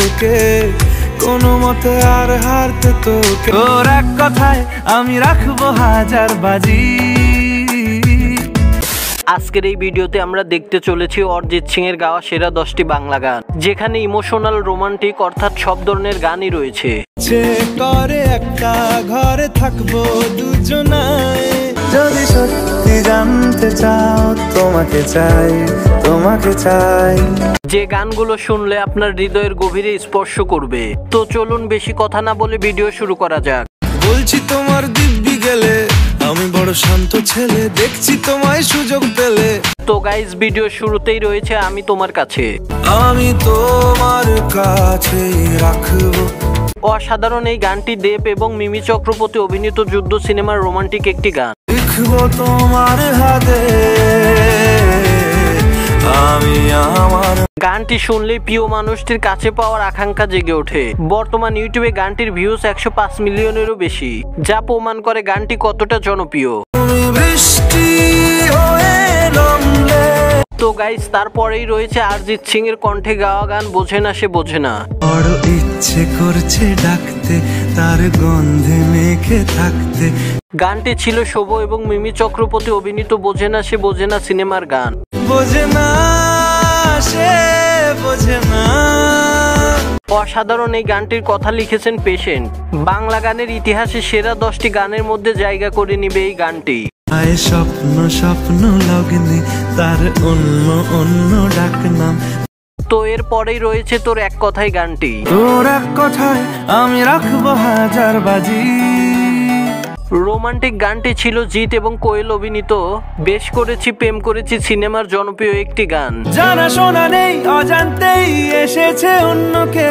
তোকে কোনো মতে আর হারতে তোকে। তোর এক কথায় আমি রাখবো হাজার বাজি। আজকের এই ভিডিওতে আমরা দেখতে চলেছি অরিজিৎ সিং এর গাওয়া সেরা 10টি বাংলা গান, যেখানে ইমোশনাল, রোমান্টিক অর্থাৎ সব ধরনের গানই রয়েছে। করে একটা ঘরে থাকবো দুজনায়, যদি সত্যি জানতে চাও তোমাকে চাই, তোমাকে চাই। যে গানগুলো শুনলে আপনার হৃদয়ের গভীরে স্পর্শ করবে। তো চলুন বেশি কথা না বলে ভিডিও শুরু করা যাক। বলছি তোমার দিব্যি গেলে আমি বড় শান্ত ছেলে, দেখছি তোমায় সুযোগ পেলে। তো গাইস, ভিডিও শুরুতেই রয়েছে আমি তোমার কাছে। আমি তোমার কাছে রাখবো। অসাধারণ এই গানটি দেব এবং মিমি চক্রবর্তী অভিনীত যুদ্ধ সিনেমার রোমান্টিক একটি গান। লিখবো তোমার হাতে আমি আমার। গানটি শুনলে প্রিয় মানুষটির কাছে পাওয়ার আকাঙ্ক্ষা জেগে ওঠে। বর্তমান ইউটিউবে গানটির ভিউজ 105 মিলিয়নেরও বেশি, যা প্রমাণ করে গানটি কতটা জনপ্রিয়। তো গাইস, তারপরেই রয়েছে অরিজিৎ সিং এর কণ্ঠে গাওয়া গান বোঝে না সে বোঝে না। বড় ইচ্ছে করছে ডাকতে, তার গন্ধে মেখে থাকতে। গানটি ছিল শোভা এবং মিমি চক্রবর্তী অভিনীত বোঝে না সে বোঝে না সিনেমার গান। বোঝে না সে বোঝে না। অসাধারণ এই গানটির কথা লিখেছেন পেশেন্ট। বাংলা গানের ইতিহাসে সেরা 10টি গানের মধ্যে জায়গা করে নিবে এই গানটি। স্বপ্ন স্বপ্ন লগ্নে তার অন্য অন্য ডাকনাম। তো এর পরেই রয়েছে তোর এক কথায় গানটি। তোর এক কথায় আমি রাখবো হাজার বাজি। রোমান্টিক গানটি ছিল জিৎ এবং কোয়েল অভিনীত বেশ করেছি প্রেম করেছি সিনেমার জনপ্রিয় একটি গান। জানা শোনা নেই, অজান্তেই এসেছে অন্যকে।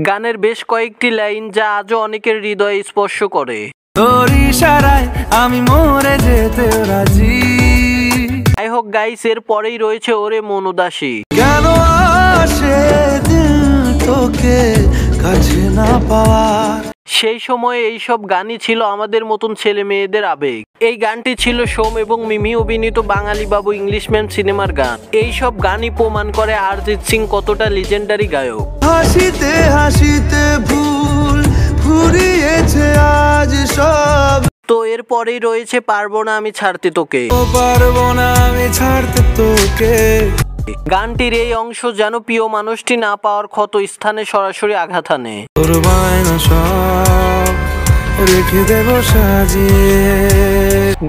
গানের বেশ কয়েকটি লাইন যা আজও অনেকের হৃদয়ে স্পর্শ করে। তোর ইশারায় আমি মরে যেতে রাজি। যাই হোক গাইস, এর পরেই রয়েছে ওরে মন উদাসী। কেন আসে দিল তোকে কাছে না পাওয়ার। সেই সময়ে এইসব গানই ছিল আমাদের মতন ছেলে মেয়েদের আবেগ। এই গানটি ছিল সোম এবং মিমি অভিনীত বাঙালি বাবু ইংলিশম্যান সিনেমার গান। এইসব গানই প্রমাণ করে অরিজিৎ সিং কতটা লিজেন্ডারি গায়ক। হাসিতে হাসিতে ভুল ফুরিয়েছে আজ সব। তো এর পরেই রয়েছে পারবো না আমি ছাড়তে তোকে। পারবো না আমি ছাড়তে তোকে। গানটির এই অংশ যেন প্রিয় মানুষটি না পাওয়ার ক্ষত স্থানে সরাসরি আঘাত হানে। তোর বায়না সব রেখে দেব সাজিয়ে।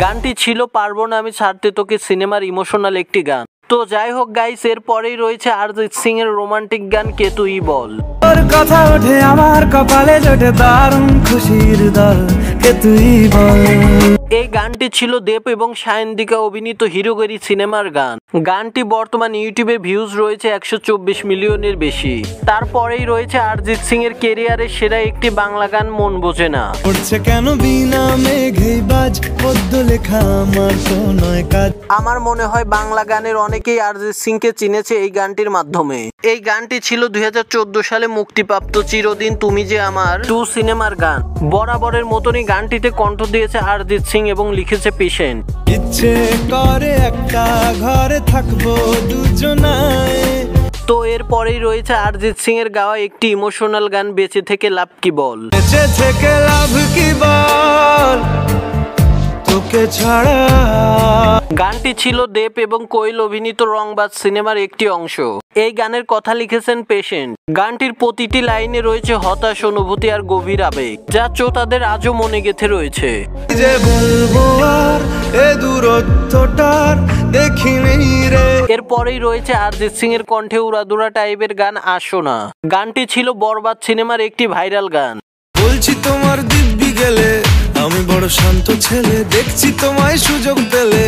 গানটি ছিল পারবো না আমি ছাড়তে তোকে সিনেমার ইমোশনাল একটি গান। তো যাই হোক গাইস, এর পরেই রয়েছে অরিজিৎ সিং এর রোমান্টিক গান কে তুই বল। তোর কথা ওঠে আমার কপালে জোটে দারুণ খুশির দল, কে তুই বল। এই গানটি ছিল দেব এবং সায়ন্তিকা অভিনীত হিরোগিরি সিনেমার গান। গানটি বর্তমান ইউটিউবে ভিউজ রয়েছে 124 মিলিয়নের বেশি। তারপরেই রয়েছে অরিজিৎ সিং এর কেরিয়ারের সেরা একটি বাংলা গান মন বোঝে না। উঠছে কেন বিনা মেঘেই বাজ, পদ্য লেখা আমার তো নয় কাজ। আমার মনে হয় বাংলা গানের অনেকেই অরিজিৎ সিং কে চিনেছে এই গানটির মাধ্যমে। এই গানটি ছিল 2014 সালে মুক্তিপ্রাপ্ত চিরদিন তুমি যে আমার 2 সিনেমার গান। বরাবরের মতনই গানটিতে কণ্ঠ দিয়েছে অরিজিৎ সিং এবং লিখেছে পেশেন্ট। ইচ্ছে করে একটা ঘরে থাকবো দুজনায়। তো এর পরেই রয়েছে অরিজিৎ সিং এর গাওয়া একটি ইমোশনাল গান বেঁচে থেকে লাভ কি বল। বেঁচে থেকে লাভ কি বল তোকে ছাড়া। গানটি ছিল দেব এবং কোয়েল অভিনীত রংবাজ সিনেমার একটি অংশ। এই গানের কথা লিখেছেন পেশেন্ট। গানটির প্রতিটি লাইনে রয়েছে হতাশ অনুভূতি আর গভীর আবেগ, যা শ্রোতাদের আজও মনে গেঁথে রয়েছে। যে বলবো আর এ দূরত্বটার দেখিনি রে। এরপরেই রয়েছে অরিজিৎ সিং এর কণ্ঠে উড়াদুরা টাইপের গান আসো না। গানটি ছিল বরবাদ সিনেমার একটি ভাইরাল গান। বলছি তোমার দিব্যি গেলে আমি বড় শান্ত ছেলে, দেখছি তোমায় সুযোগ পেলে।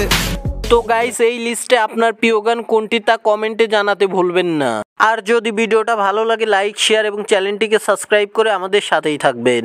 তো গাইস, এই লিস্টে আপনার প্রিয় গান কোনটি তা কমেন্টে জানাতে ভুলবেন না। আর যদি ভিডিওটা ভালো লাগে লাইক, শেয়ার এবং চ্যানেলটিকে সাবস্ক্রাইব করে আমাদের সাথেই থাকবেন।